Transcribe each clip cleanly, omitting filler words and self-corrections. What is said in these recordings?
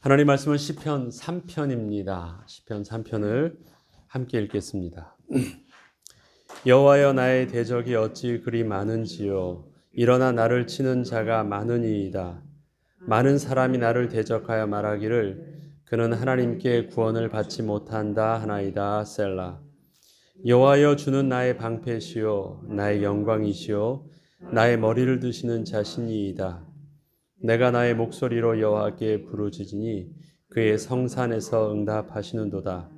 하나님 말씀은 시편 3편입니다. 시편 3편을 함께 읽겠습니다. 여호와여, 나의 대적이 어찌 그리 많은지요. 일어나 나를 치는 자가 많으니이다. 많은 사람이 나를 대적하여 말하기를 그는 하나님께 구원을 받지 못한다 하나이다. 셀라. 여호와여, 주는 나의 방패시요 나의 영광이시요 나의 머리를 드시는 자신이이다. 내가 나의 목소리로 여호와께 부르짖으니 그의 성산에서 응답하시는도다.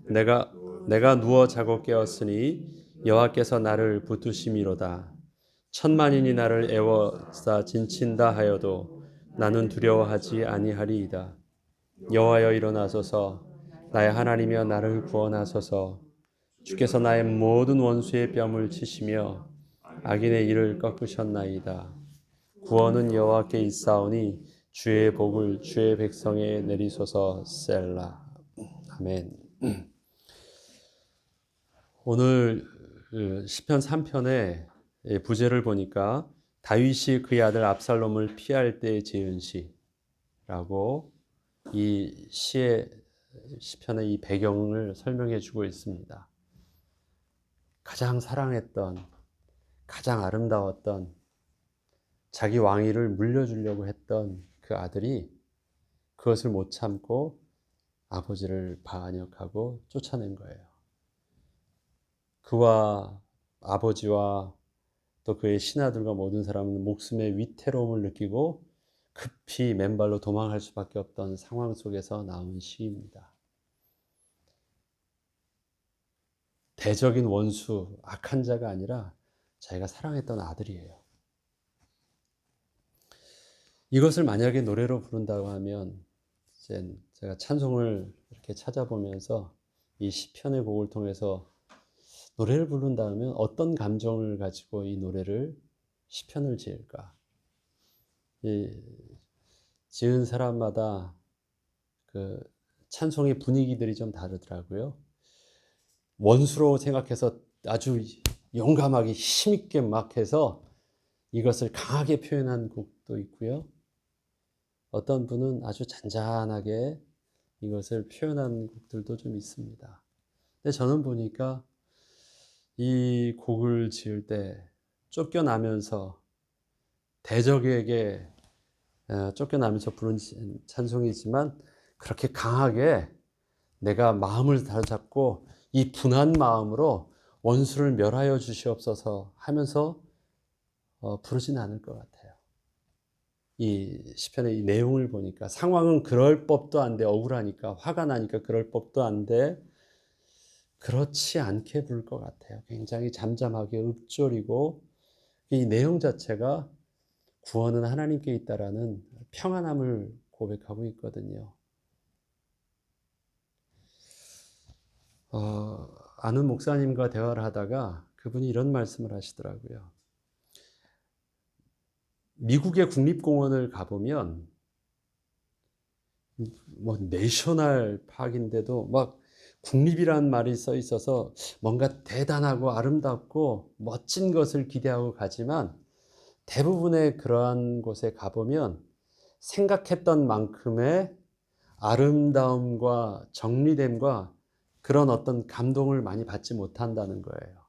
내가 누워 자고 깨었으니 여호와께서 나를 붙드심이로다. 천만인이 나를 애워싸 진친다 하여도 나는 두려워하지 아니하리이다. 여호와여, 일어나소서. 나의 하나님이여, 나를 구원하소서. 주께서 나의 모든 원수의 뺨을 치시며 악인의 일을 꺾으셨나이다. 구원은 여호와께 있사오니 주의 복을 주의 백성에 내리소서. 셀라. 아멘. 오늘 시편 3편의 부제를 보니까 다윗이 그의 아들 압살롬을 피할 때 지은 시라고 이 시편의 이 배경을 설명해 주고 있습니다. 가장 사랑했던, 가장 아름다웠던, 자기 왕위를 물려주려고 했던 그 아들이 그것을 못 참고 아버지를 반역하고 쫓아낸 거예요. 그와 아버지와 또 그의 신하들과 모든 사람은 목숨의 위태로움을 느끼고 급히 맨발로 도망할 수밖에 없던 상황 속에서 나온 시입니다. 대적인 원수, 악한 자가 아니라 자기가 사랑했던 아들이에요. 이것을 만약에 노래로 부른다고 하면, 이제 제가 찬송을 이렇게 찾아보면서 이 시편의 곡을 통해서 노래를 부른다면 어떤 감정을 가지고 이 노래를, 시편을 지을까? 이 지은 사람마다 그 찬송의 분위기들이 좀 다르더라고요. 원수로 생각해서 아주 용감하게 힘있게 막 해서 이것을 강하게 표현한 곡도 있고요. 어떤 분은 아주 잔잔하게 이것을 표현한 곡들도 좀 있습니다. 근데 저는 보니까 이 곡을 지을 때 쫓겨나면서 대적에게 쫓겨나면서 부른 찬송이지만 그렇게 강하게 내가 마음을 다잡고 이 분한 마음으로 원수를 멸하여 주시옵소서 하면서 부르진 않을 것 같아요. 이 시편의 이 내용을 보니까 상황은 그럴 법도 한데, 억울하니까 화가 나니까 그럴 법도 한데 그렇지 않게 부를 것 같아요. 굉장히 잠잠하게 읊조리고, 이 내용 자체가 구원은 하나님께 있다라는 평안함을 고백하고 있거든요. 아는 목사님과 대화를 하다가 그분이 이런 말씀을 하시더라고요. 미국의 국립공원을 가보면 뭐 내셔널 파크인데도 막 국립이라는 말이 써 있어서 뭔가 대단하고 아름답고 멋진 것을 기대하고 가지만, 대부분의 그러한 곳에 가보면 생각했던 만큼의 아름다움과 정리됨과 그런 어떤 감동을 많이 받지 못한다는 거예요.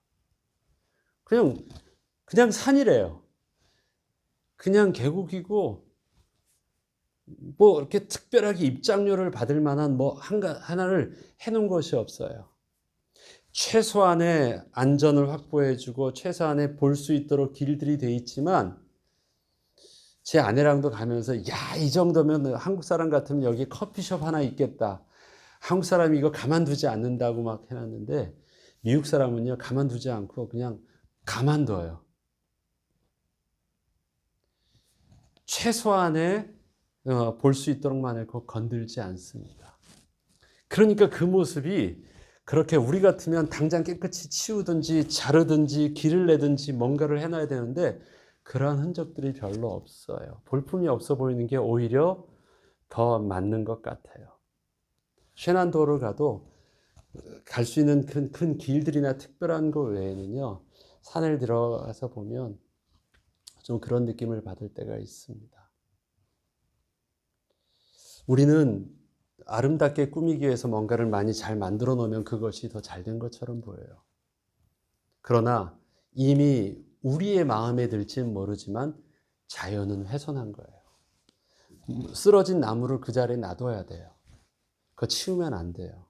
그냥 산이래요. 그냥 계곡이고 뭐 이렇게 특별하게 입장료를 받을 만한 뭐 하나를 해놓은 것이 없어요. 최소한의 안전을 확보해주고 최소한의 볼 수 있도록 길들이 돼 있지만, 제 아내랑도 가면서 야, 이 정도면 한국 사람 같으면 여기 커피숍 하나 있겠다. 한국 사람이 이거 가만두지 않는다고 막 해놨는데, 미국 사람은요 가만두지 않고 그냥 가만둬요. 최소한의 볼 수 있도록만 해도 건들지 않습니다. 그러니까 그 모습이, 그렇게 우리 같으면 당장 깨끗이 치우든지 자르든지 길을 내든지 뭔가를 해놔야 되는데 그러한 흔적들이 별로 없어요. 볼품이 없어 보이는 게 오히려 더 맞는 것 같아요. 쉐난도를 가도 갈 수 있는 큰 길들이나 특별한 거 외에는요, 산을 들어가서 보면 좀 그런 느낌을 받을 때가 있습니다. 우리는 아름답게 꾸미기 위해서 뭔가를 많이 잘 만들어 놓으면 그것이 더 잘 된 것처럼 보여요. 그러나 이미 우리의 마음에 들지는 모르지만 자연은 훼손한 거예요. 쓰러진 나무를 그 자리에 놔둬야 돼요. 그거 치우면 안 돼요.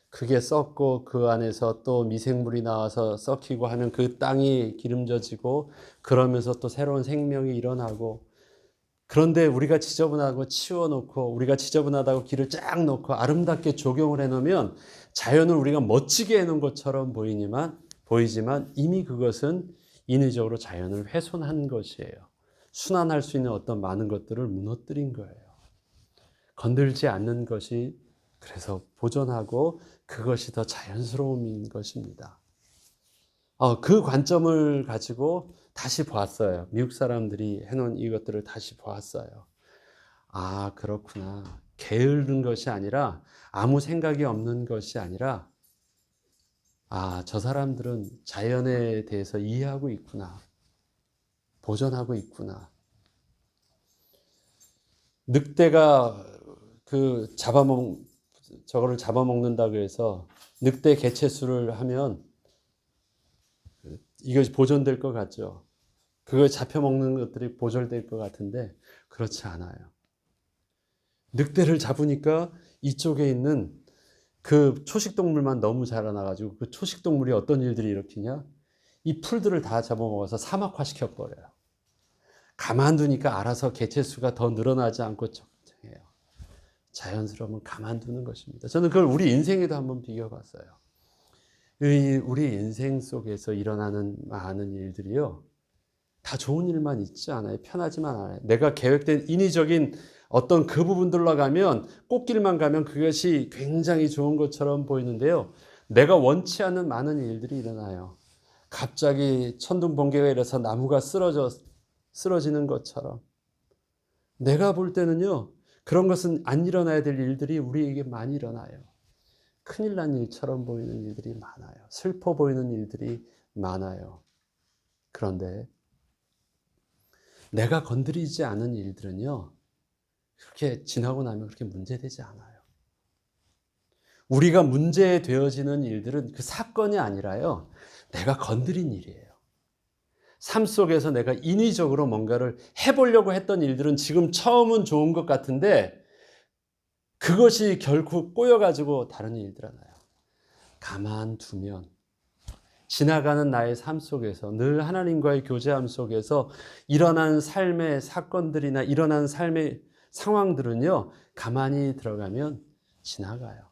그게 썩고 그 안에서 또 미생물이 나와서 썩히고 하면 그 땅이 기름져지고 그러면서 또 새로운 생명이 일어나고, 그런데 우리가 지저분하고 치워놓고 우리가 지저분하다고 길을 쫙 놓고 아름답게 조경을 해놓으면 자연을 우리가 멋지게 해놓은 것처럼 보이지만 이미 그것은 인위적으로 자연을 훼손한 것이에요. 순환할 수 있는 어떤 많은 것들을 무너뜨린 거예요. 건들지 않는 것이 그래서 보존하고 그것이 더 자연스러움인 것입니다. 그 관점을 가지고 다시 보았어요. 미국 사람들이 해놓은 이것들을 다시 보았어요. 아, 그렇구나. 게으른 것이 아니라, 아무 생각이 없는 것이 아니라, 아, 저 사람들은 자연에 대해서 이해하고 있구나. 보존하고 있구나. 늑대가 저거를 잡아먹는다고 해서 늑대 개체수를 하면 이것이 보존될 것 같죠. 그걸 잡혀먹는 것들이 보존될 것 같은데 그렇지 않아요. 늑대를 잡으니까 이쪽에 있는 그 초식동물만 너무 자라나가지고 그 초식동물이 어떤 일들이 일으키냐? 이 풀들을 다 잡아먹어서 사막화시켜버려요. 가만두니까 알아서 개체수가 더 늘어나지 않고 적정해요. 자연스러움은 가만두는 것입니다. 저는 그걸 우리 인생에도 한번 비교해봤어요. 우리 인생 속에서 일어나는 많은 일들이요, 다 좋은 일만 있지 않아요. 편하지만 않아요. 내가 계획된 인위적인 어떤 그 부분들로 가면, 꽃길만 가면 그것이 굉장히 좋은 것처럼 보이는데요, 내가 원치 않는 많은 일들이 일어나요. 갑자기 천둥 번개가 일어서 나무가 쓰러지는 것처럼. 내가 볼 때는요, 그런 것은 안 일어나야 될 일들이 우리에게 많이 일어나요. 큰일 난 일처럼 보이는 일들이 많아요. 슬퍼 보이는 일들이 많아요. 그런데 내가 건드리지 않은 일들은요, 그렇게 지나고 나면 그렇게 문제되지 않아요. 우리가 문제되어지는 일들은 그 사건이 아니라요, 내가 건드린 일이에요. 삶 속에서 내가 인위적으로 뭔가를 해보려고 했던 일들은 지금 처음은 좋은 것 같은데 그것이 결국 꼬여가지고 다른 일이 일어나요. 가만두면 지나가는 나의 삶 속에서 늘 하나님과의 교제함 속에서 일어난 삶의 사건들이나 일어난 삶의 상황들은요, 가만히 들어가면 지나가요.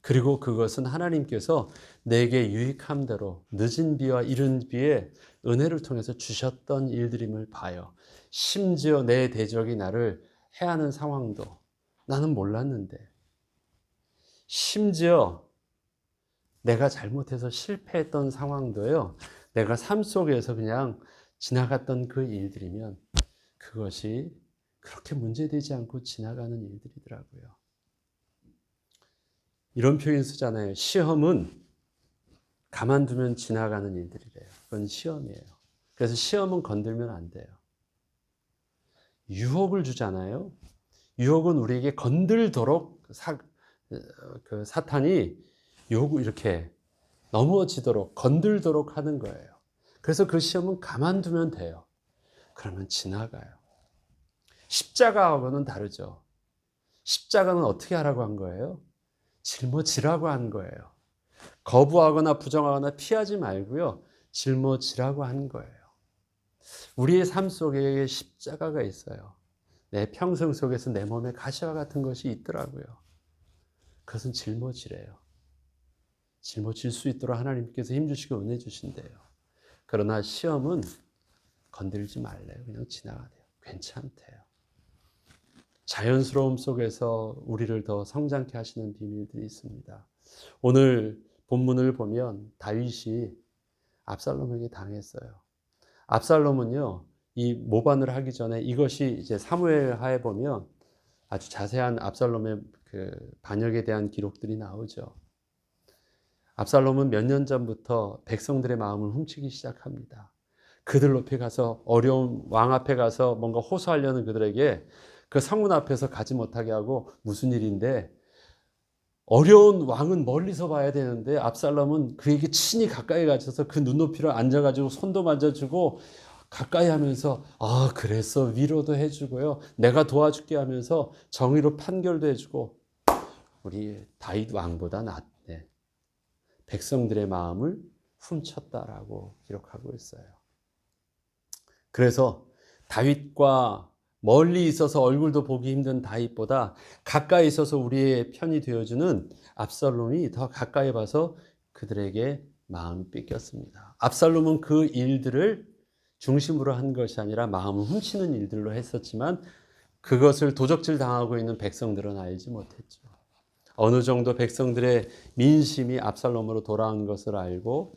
그리고 그것은 하나님께서 내게 유익한 대로 늦은 비와 이른 비에 은혜를 통해서 주셨던 일들임을 봐요. 심지어 내 대적이 나를 해하는 상황도 나는 몰랐는데, 심지어 내가 잘못해서 실패했던 상황도요, 내가 삶 속에서 그냥 지나갔던 그 일들이면 그것이 그렇게 문제되지 않고 지나가는 일들이더라고요. 이런 표현 쓰잖아요. 시험은 가만두면 지나가는 일들이래요. 그건 시험이에요. 그래서 시험은 건들면 안 돼요. 유혹을 주잖아요. 유혹은 우리에게 건들도록 사탄이 이렇게 넘어지도록 건들도록 하는 거예요. 그래서 그 시험은 가만두면 돼요. 그러면 지나가요. 십자가하고는 다르죠. 십자가는 어떻게 하라고 한 거예요? 짊어지라고 한 거예요. 거부하거나 부정하거나 피하지 말고요, 짊어지라고 한 거예요. 우리의 삶 속에 십자가가 있어요. 내 평생 속에서 내 몸에 가시와 같은 것이 있더라고요. 그것은 짊어지래요. 짊어질 수 있도록 하나님께서 힘주시고 은혜 주신대요. 그러나 시험은 건들지 말래요. 그냥 지나가대요. 괜찮대요. 자연스러움 속에서 우리를 더 성장케 하시는 비밀들이 있습니다. 오늘 본문을 보면 다윗이 압살롬에게 당했어요. 압살롬은요, 이 모반을 하기 전에 이것이 이제 사무엘하에 보면 아주 자세한 압살롬의 그 반역에 대한 기록들이 나오죠. 압살롬은 몇 년 전부터 백성들의 마음을 훔치기 시작합니다. 그들 앞에 가서 어려운 왕 앞에 가서 뭔가 호소하려는 그들에게 그 성문 앞에서 가지 못하게 하고 무슨 일인데, 어려운 왕은 멀리서 봐야 되는데 압살롬은 그에게 친히 가까이 가셔서 그 눈높이로 앉아가지고 손도 만져주고 가까이 하면서 그래서 위로도 해주고요. 내가 도와줄게 하면서 정의로 판결도 해주고 우리 다윗 왕보다 낫네. 백성들의 마음을 훔쳤다라고 기록하고 있어요. 그래서 다윗과 멀리 있어서 얼굴도 보기 힘든 다윗보다 가까이 있어서 우리의 편이 되어주는 압살롬이 더 가까이 봐서 그들에게 마음이 뺏겼습니다. 압살롬은 그 일들을 중심으로 한 것이 아니라 마음을 훔치는 일들로 했었지만 그것을 도적질 당하고 있는 백성들은 알지 못했죠. 어느 정도 백성들의 민심이 압살롬으로 돌아온 것을 알고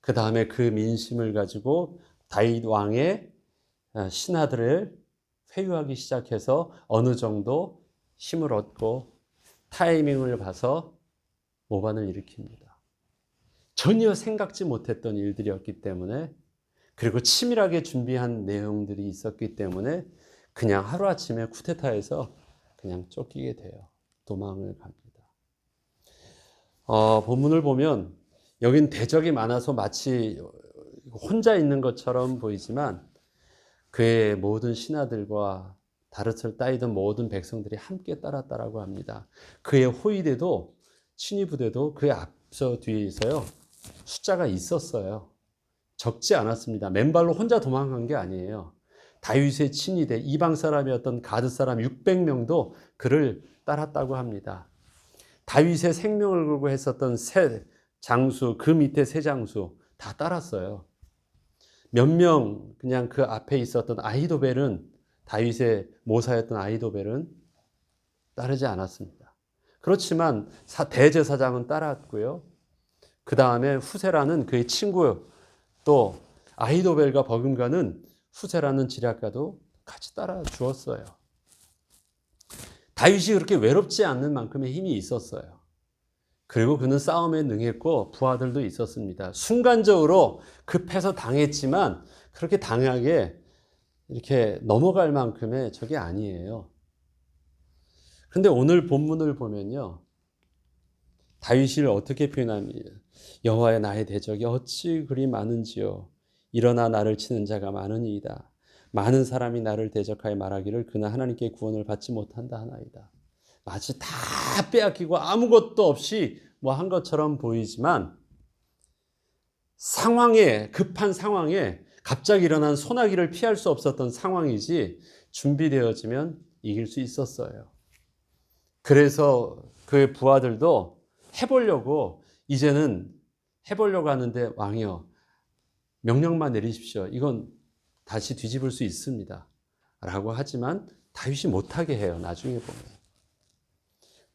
그 다음에 그 민심을 가지고 다윗 왕의 신하들을 회유하기 시작해서 어느 정도 힘을 얻고 타이밍을 봐서 모반을 일으킵니다. 전혀 생각지 못했던 일들이었기 때문에, 그리고 치밀하게 준비한 내용들이 있었기 때문에 그냥 하루아침에 쿠데타에서 그냥 쫓기게 돼요. 도망을 갑니다. 본문을 보면 여긴 대적이 많아서 마치 혼자 있는 것처럼 보이지만 그의 모든 신하들과 다릇을 따이던 모든 백성들이 함께 따랐다라고 합니다. 그의 호위대도 친위 부대도 그의 앞서 뒤에 있어요. 숫자가 있었어요. 적지 않았습니다. 맨발로 혼자 도망간 게 아니에요. 다윗의 친위대 이방 사람이었던 가드 사람 600명도 그를 따랐다고 합니다. 다윗의 생명을 걸고 했었던 세 장수, 그 밑에 세 장수 다 따랐어요. 몇 명 그냥 그 앞에 있었던 아히도벨은, 다윗의 모사였던 아히도벨은 따르지 않았습니다. 그렇지만 대제사장은 따랐고요. 그 다음에 후세라는 그의 친구, 또 아히도벨과 버금가는 후세라는 지략가도 같이 따라 주었어요. 다윗이 그렇게 외롭지 않는 만큼의 힘이 있었어요. 그리고 그는 싸움에 능했고 부하들도 있었습니다. 순간적으로 급해서 당했지만 그렇게 당하게 이렇게 넘어갈 만큼의 적이 아니에요. 그런데 오늘 본문을 보면요, 다윗을 어떻게 표현합니까? 여호와의 나의 대적이 어찌 그리 많은지요. 일어나 나를 치는 자가 많으니이다. 많은 사람이 나를 대적하여 말하기를 그는 하나님께 구원을 받지 못한다 하나이다. 마치 다 빼앗기고 아무것도 없이 뭐 한 것처럼 보이지만 상황에, 급한 상황에 갑자기 일어난 소나기를 피할 수 없었던 상황이지 준비되어지면 이길 수 있었어요. 그래서 그의 부하들도 이제는 해보려고 하는데 왕이여 명령만 내리십시오. 이건 다시 뒤집을 수 있습니다. 라고 하지만 다윗이 못하게 해요. 나중에 보면.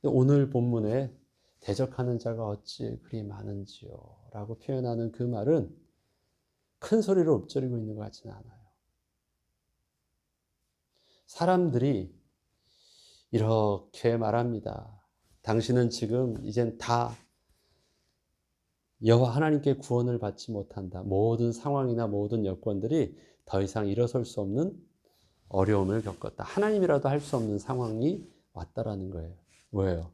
오늘 본문에 대적하는 자가 어찌 그리 많은지요 라고 표현하는 그 말은 큰 소리로 읊조리고 있는 것 같지는 않아요. 사람들이 이렇게 말합니다. 당신은 지금 이젠 다 여호와 하나님께 구원을 받지 못한다. 모든 상황이나 모든 여건들이 더 이상 일어설 수 없는 어려움을 겪었다. 하나님이라도 할 수 없는 상황이 왔다라는 거예요. 뭐예요?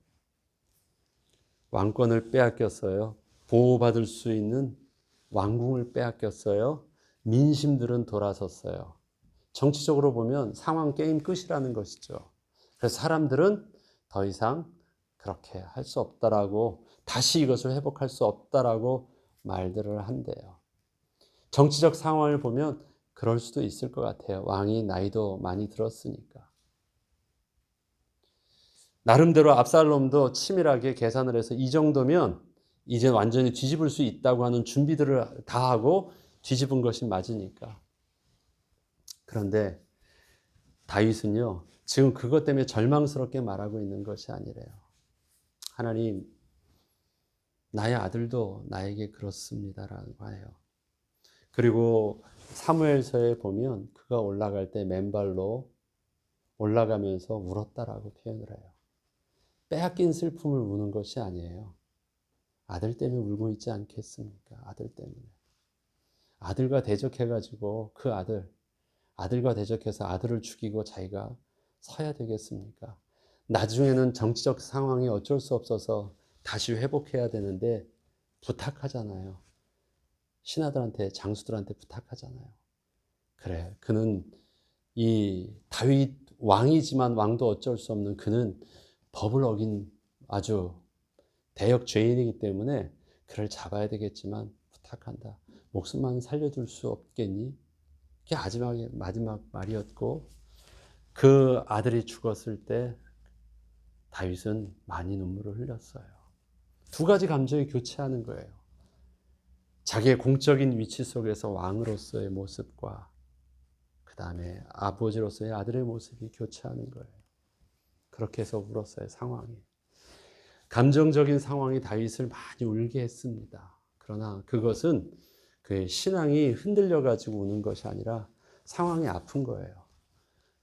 왕권을 빼앗겼어요. 보호받을 수 있는 왕궁을 빼앗겼어요. 민심들은 돌아섰어요. 정치적으로 보면 상황 게임 끝이라는 것이죠. 그래서 사람들은 더 이상 그렇게 할 수 없다라고, 다시 이것을 회복할 수 없다라고 말들을 한대요. 정치적 상황을 보면 그럴 수도 있을 것 같아요. 왕이 나이도 많이 들었으니까. 나름대로 압살롬도 치밀하게 계산을 해서 이 정도면 이제 완전히 뒤집을 수 있다고 하는 준비들을 다 하고 뒤집은 것이 맞으니까. 그런데 다윗은요, 지금 그것 때문에 절망스럽게 말하고 있는 것이 아니래요. 하나님, 나의 아들도 나에게 그렇습니다라고 해요. 그리고 사무엘서에 보면 그가 올라갈 때 맨발로 올라가면서 울었다라고 표현을 해요. 빼앗긴 슬픔을 우는 것이 아니에요. 아들 때문에 울고 있지 않겠습니까? 아들 때문에. 아들과 대적해가지고 그 아들과 대적해서 아들을 죽이고 자기가 서야 되겠습니까? 나중에는 정치적 상황이 어쩔 수 없어서 다시 회복해야 되는데 부탁하잖아요. 신하들한테, 장수들한테 부탁하잖아요. 그래, 그는 이 다윗 왕이지만 왕도 어쩔 수 없는 그는 법을 어긴 아주 대역 죄인이기 때문에 그를 잡아야 되겠지만 부탁한다. 목숨만 살려둘 수 없겠니? 그게 마지막 말이었고, 그 아들이 죽었을 때 다윗은 많이 눈물을 흘렸어요. 두 가지 감정이 교차하는 거예요. 자기의 공적인 위치 속에서 왕으로서의 모습과 그 다음에 아버지로서의 아들의 모습이 교차하는 거예요. 그렇게 해서 울었어요, 상황이. 감정적인 상황이 다윗을 많이 울게 했습니다. 그러나 그것은 그의 신앙이 흔들려가지고 우는 것이 아니라 상황이 아픈 거예요.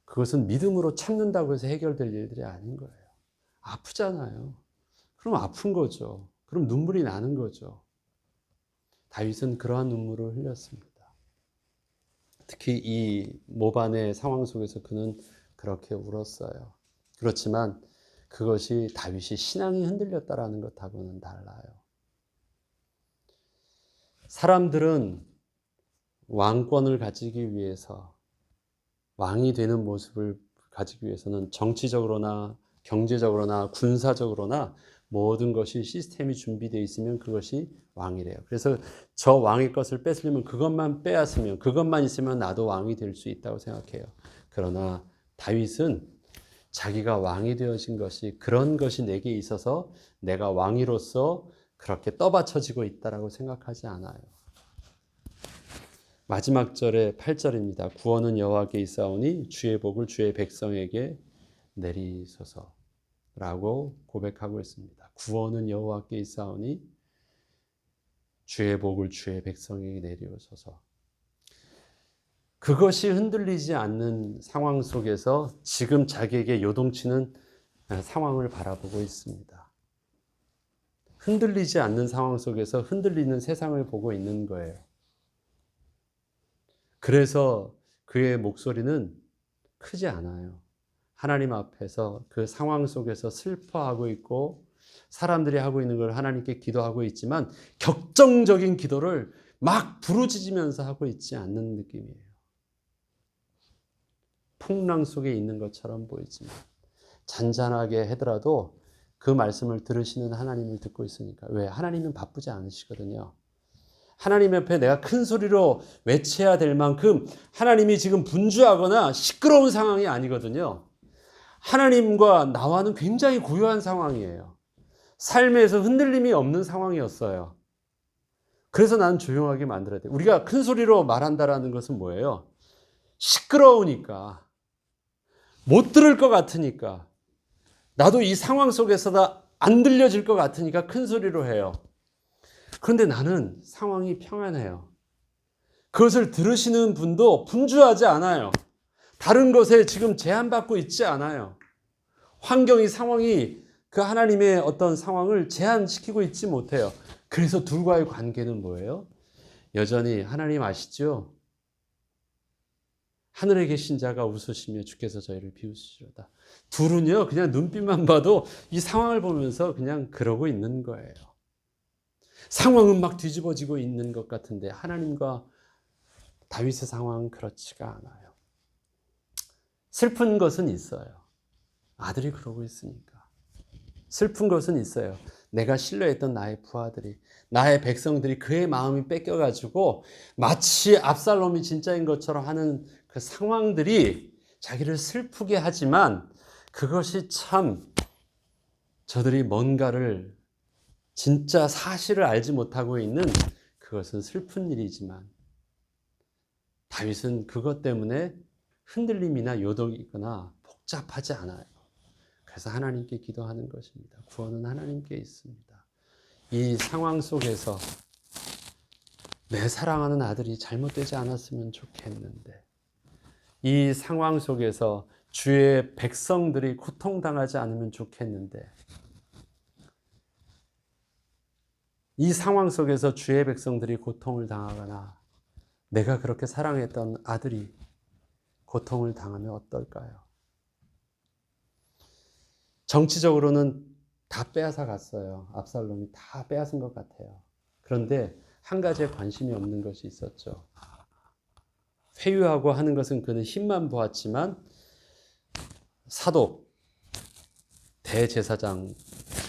그것은 믿음으로 참는다고 해서 해결될 일들이 아닌 거예요. 아프잖아요. 그럼 아픈 거죠. 그럼 눈물이 나는 거죠. 다윗은 그러한 눈물을 흘렸습니다. 특히 이 모반의 상황 속에서 그는 그렇게 울었어요. 그렇지만 그것이 다윗이 신앙이 흔들렸다라는 것하고는 달라요. 사람들은 왕권을 가지기 위해서, 왕이 되는 모습을 가지기 위해서는 정치적으로나 경제적으로나 군사적으로나 모든 것이 시스템이 준비되어 있으면 그것이 왕이래요. 그래서 저 왕의 것을 뺏으려면 그것만 빼앗으면, 그것만 있으면 나도 왕이 될 수 있다고 생각해요. 그러나 다윗은 자기가 왕이 되어진 것이, 그런 것이 내게 있어서 내가 왕이로서 그렇게 떠받쳐지고 있다라고 생각하지 않아요. 마지막 절에 8절입니다. 구원은 여호와께 있사오니 주의 복을 주의 백성에게 내리소서라고 고백하고 있습니다. 구원은 여호와께 있사오니 주의 복을 주의 백성에게 내리소서. 그것이 흔들리지 않는 상황 속에서 지금 자기에게 요동치는 상황을 바라보고 있습니다. 흔들리지 않는 상황 속에서 흔들리는 세상을 보고 있는 거예요. 그래서 그의 목소리는 크지 않아요. 하나님 앞에서 그 상황 속에서 슬퍼하고 있고 사람들이 하고 있는 걸 하나님께 기도하고 있지만 격정적인 기도를 막 부르짖으면서 하고 있지 않는 느낌이에요. 풍랑 속에 있는 것처럼 보이지만 잔잔하게 하더라도 그 말씀을 들으시는 하나님을 듣고 있으니까. 왜? 하나님은 바쁘지 않으시거든요. 하나님 옆에 내가 큰 소리로 외쳐야 될 만큼 하나님이 지금 분주하거나 시끄러운 상황이 아니거든요. 하나님과 나와는 굉장히 고요한 상황이에요. 삶에서 흔들림이 없는 상황이었어요. 그래서 나는 조용하게 만들어야 돼. 우리가 큰 소리로 말한다라는 것은 뭐예요? 시끄러우니까, 못 들을 것 같으니까, 나도 이 상황 속에서 안 들려질 것 같으니까 큰 소리로 해요. 그런데 나는 상황이 평안해요. 그것을 들으시는 분도 분주하지 않아요. 다른 것에 지금 제한받고 있지 않아요. 환경이, 상황이 그 하나님의 어떤 상황을 제한시키고 있지 못해요. 그래서 둘과의 관계는 뭐예요? 여전히 하나님 아시죠? 하늘에 계신 자가 웃으시며 주께서 저희를 비우시리로다. 둘은요, 그냥 눈빛만 봐도 이 상황을 보면서 그냥 그러고 있는 거예요. 상황은 막 뒤집어지고 있는 것 같은데 하나님과 다윗의 상황은 그렇지가 않아요. 슬픈 것은 있어요. 아들이 그러고 있으니까. 슬픈 것은 있어요. 내가 신뢰했던 나의 부하들이, 나의 백성들이 그의 마음이 뺏겨가지고 마치 압살롬이 진짜인 것처럼 하는 그 상황들이 자기를 슬프게 하지만 그것이 참 저들이 뭔가를 진짜 사실을 알지 못하고 있는 그것은 슬픈 일이지만 다윗은 그것 때문에 흔들림이나 요동이 있거나 복잡하지 않아요. 그래서 하나님께 기도하는 것입니다. 구원은 하나님께 있습니다. 이 상황 속에서 내 사랑하는 아들이 잘못되지 않았으면 좋겠는데, 이 상황 속에서 주의 백성들이 고통당하지 않으면 좋겠는데, 이 상황 속에서 주의 백성들이 고통을 당하거나 내가 그렇게 사랑했던 아들이 고통을 당하면 어떨까요? 정치적으로는 다 빼앗아 갔어요. 압살롬이 다 빼앗은 것 같아요. 그런데 한 가지에 관심이 없는 것이 있었죠. 회유하고 하는 것은 그는 힘만 보았지만 사독, 대제사장,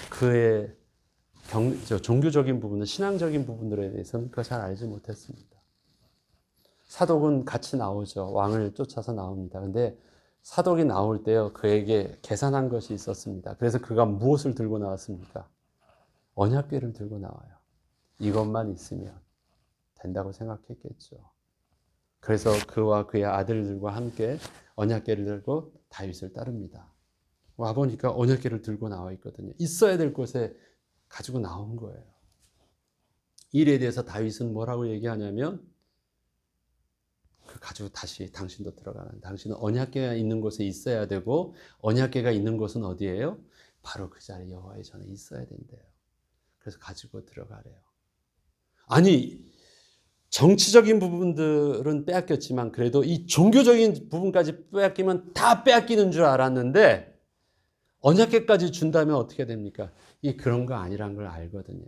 그의 종교적인 부분은 신앙적인 부분들에 대해서는 그걸 잘 알지 못했습니다. 사독은 같이 나오죠. 왕을 쫓아서 나옵니다. 근데 사독이 나올 때요, 그에게 계산한 것이 있었습니다. 그래서 그가 무엇을 들고 나왔습니까? 언약궤를 들고 나와요. 이것만 있으면 된다고 생각했겠죠. 그래서 그와 그의 아들들과 함께 언약궤를 들고 다윗을 따릅니다. 와보니까 언약궤를 들고 나와 있거든요. 있어야 될 곳에 가지고 나온 거예요. 일에 대해서 다윗은 뭐라고 얘기하냐면, 그 가지고 다시 당신도 들어가는, 당신은 언약궤가 있는 곳에 있어야 되고, 언약궤가 있는 곳은 어디예요? 바로 그 자리 여호와의 전에 있어야 된대요. 그래서 가지고 들어가래요. 아니, 정치적인 부분들은 빼앗겼지만 그래도 이 종교적인 부분까지 빼앗기면 다 빼앗기는 줄 알았는데, 언약궤까지 준다면 어떻게 됩니까? 이 그런 거 아니란 걸 알거든요.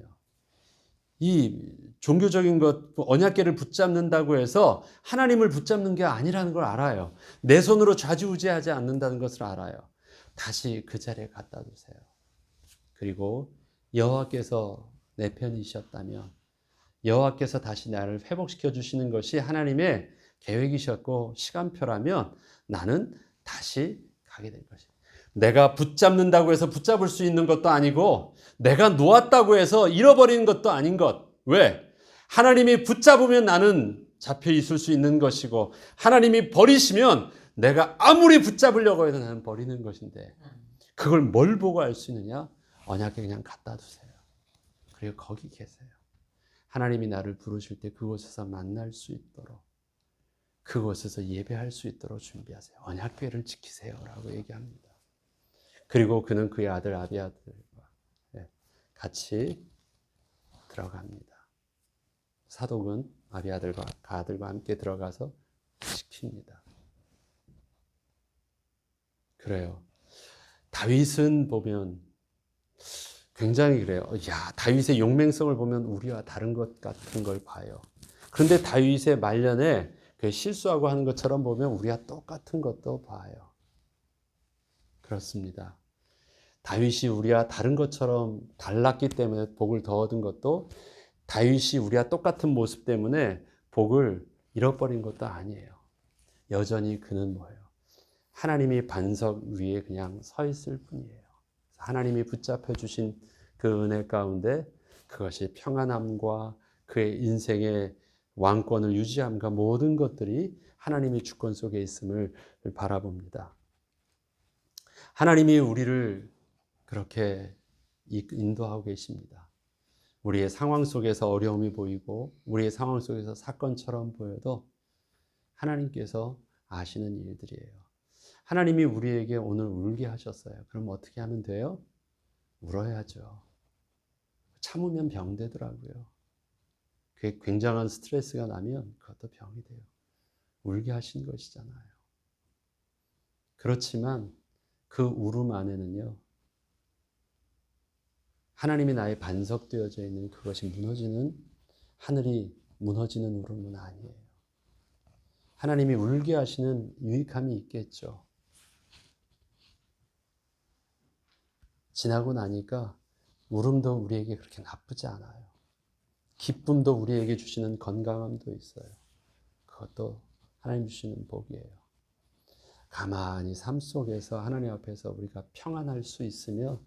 이 종교적인 것, 언약궤를 붙잡는다고 해서 하나님을 붙잡는 게 아니라는 걸 알아요. 내 손으로 좌지우지하지 않는다는 것을 알아요. 다시 그 자리에 갖다 두세요. 그리고 여호와께서 내 편이셨다면, 여호와께서 다시 나를 회복시켜 주시는 것이 하나님의 계획이셨고 시간표라면 나는 다시 가게 될 것이에요. 내가 붙잡는다고 해서 붙잡을 수 있는 것도 아니고, 내가 놓았다고 해서 잃어버리는 것도 아닌 것. 왜? 하나님이 붙잡으면 나는 잡혀 있을 수 있는 것이고, 하나님이 버리시면 내가 아무리 붙잡으려고 해도 나는 버리는 것인데, 그걸 뭘 보고 알 수 있느냐? 언약에 그냥 갖다 두세요. 그리고 거기 계세요. 하나님이 나를 부르실 때 그곳에서 만날 수 있도록, 그곳에서 예배할 수 있도록 준비하세요. 언약궤를 지키세요 라고 얘기합니다. 그리고 그는 그의 아들 아비아들과 같이 들어갑니다. 사독은 아비아들과 아들과 함께 들어가서 지킵니다. 그래요. 다윗은 보면 굉장히 그래요. 야, 다윗의 용맹성을 보면 우리와 다른 것 같은 걸 봐요. 그런데 다윗의 말년에 그 실수하고 하는 것처럼 보면 우리와 똑같은 것도 봐요. 그렇습니다. 다윗이 우리와 다른 것처럼 달랐기 때문에 복을 더 얻은 것도, 다윗이 우리와 똑같은 모습 때문에 복을 잃어버린 것도 아니에요. 여전히 그는 뭐예요? 하나님이 반석 위에 그냥 서 있을 뿐이에요. 하나님이 붙잡혀 주신 그 은혜 가운데 그것이 평안함과 그의 인생의 왕권을 유지함과 모든 것들이 하나님의 주권 속에 있음을 바라봅니다. 하나님이 우리를 그렇게 인도하고 계십니다. 우리의 상황 속에서 어려움이 보이고 우리의 상황 속에서 사건처럼 보여도 하나님께서 아시는 일들이에요. 하나님이 우리에게 오늘 울게 하셨어요. 그럼 어떻게 하면 돼요? 울어야죠. 참으면 병되더라고요. 그게 굉장한 스트레스가 나면 그것도 병이 돼요. 울게 하신 것이잖아요. 그렇지만 그 울음 안에는요, 하나님이 나의 반석되어져 있는 그것이 무너지는, 하늘이 무너지는 울음은 아니에요. 하나님이 울게 하시는 유익함이 있겠죠. 지나고 나니까 울음도 우리에게 그렇게 나쁘지 않아요. 기쁨도 우리에게 주시는 건강함도 있어요. 그것도 하나님 주시는 복이에요. 가만히 삶 속에서 하나님 앞에서 우리가 평안할 수 있으면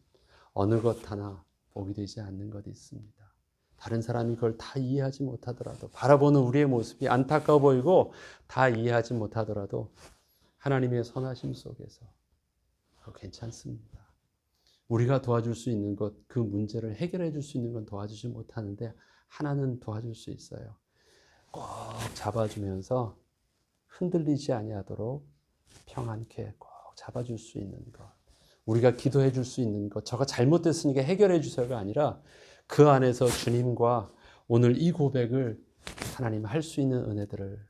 어느 것 하나 복이 되지 않는 것이 있습니다. 다른 사람이 그걸 다 이해하지 못하더라도, 바라보는 우리의 모습이 안타까워 보이고 다 이해하지 못하더라도 하나님의 선하심 속에서 그거 괜찮습니다. 우리가 도와줄 수 있는 것, 그 문제를 해결해 줄 수 있는 건 도와주지 못하는데 하나는 도와줄 수 있어요. 꼭 잡아주면서 흔들리지 아니하도록 평안케 꼭 잡아줄 수 있는 것, 우리가 기도해 줄 수 있는 것, 저가 잘못됐으니까 해결해 주세요가 아니라 그 안에서 주님과 오늘 이 고백을 하나님 할 수 있는 은혜들을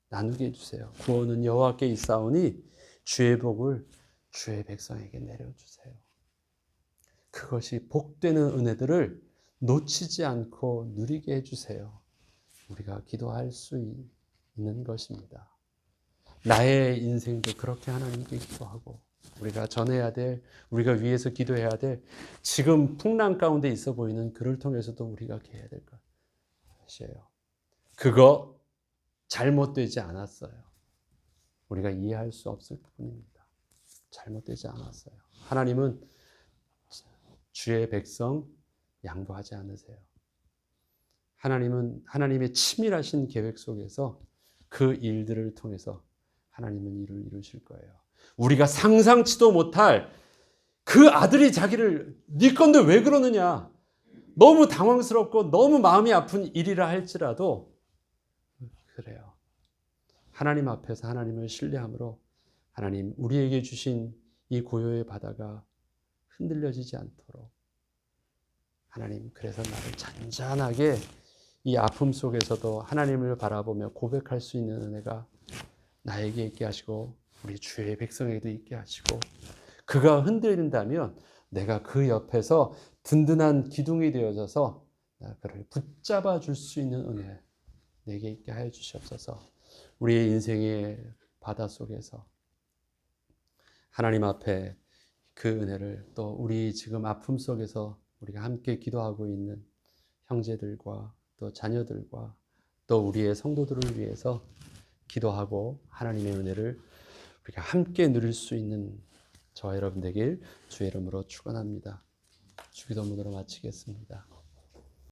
나누게 해주세요. 구원은 여호와께 있사오니 주의 복을 주의 백성에게 내려주세요. 그것이 복되는 은혜들을 놓치지 않고 누리게 해주세요. 우리가 기도할 수 있는 것입니다. 나의 인생도 그렇게 하나님께 기도하고 우리가 전해야 될, 우리가 위해서 기도해야 될 지금 풍랑 가운데 있어 보이는 그를 통해서도 우리가 해야 될 것이에요. 그거 잘못되지 않았어요. 우리가 이해할 수 없을 부분입니다. 잘못되지 않았어요. 하나님은 주의 백성 양보하지 않으세요. 하나님은 하나님의 치밀하신 계획 속에서 그 일들을 통해서 하나님은 일을 이루실 거예요. 우리가 상상치도 못할 그 아들이 자기를 네 건데 왜 그러느냐, 너무 당황스럽고 너무 마음이 아픈 일이라 할지라도 그래요. 하나님 앞에서 하나님을 신뢰함으로 하나님 우리에게 주신 이 고요의 바다가 흔들려지지 않도록 하나님, 그래서 나를 잔잔하게 이 아픔 속에서도 하나님을 바라보며 고백할 수 있는 은혜가 나에게 있게 하시고 우리 주의 백성에게도 있게 하시고, 그가 흔들린다면 내가 그 옆에서 든든한 기둥이 되어져서 그를 붙잡아 줄 수 있는 은혜 내게 있게 하여 주시옵소서. 우리의 인생의 바다 속에서 하나님 앞에 그 은혜를, 또 우리 지금 아픔 속에서 우리가 함께 기도하고 있는 형제들과 또 자녀들과 또 우리의 성도들을 위해서 기도하고 하나님의 은혜를 우리가 함께 누릴 수 있는 저와 여러분 되길 주의 이름으로 축원합니다. 주기도문으로 마치겠습니다.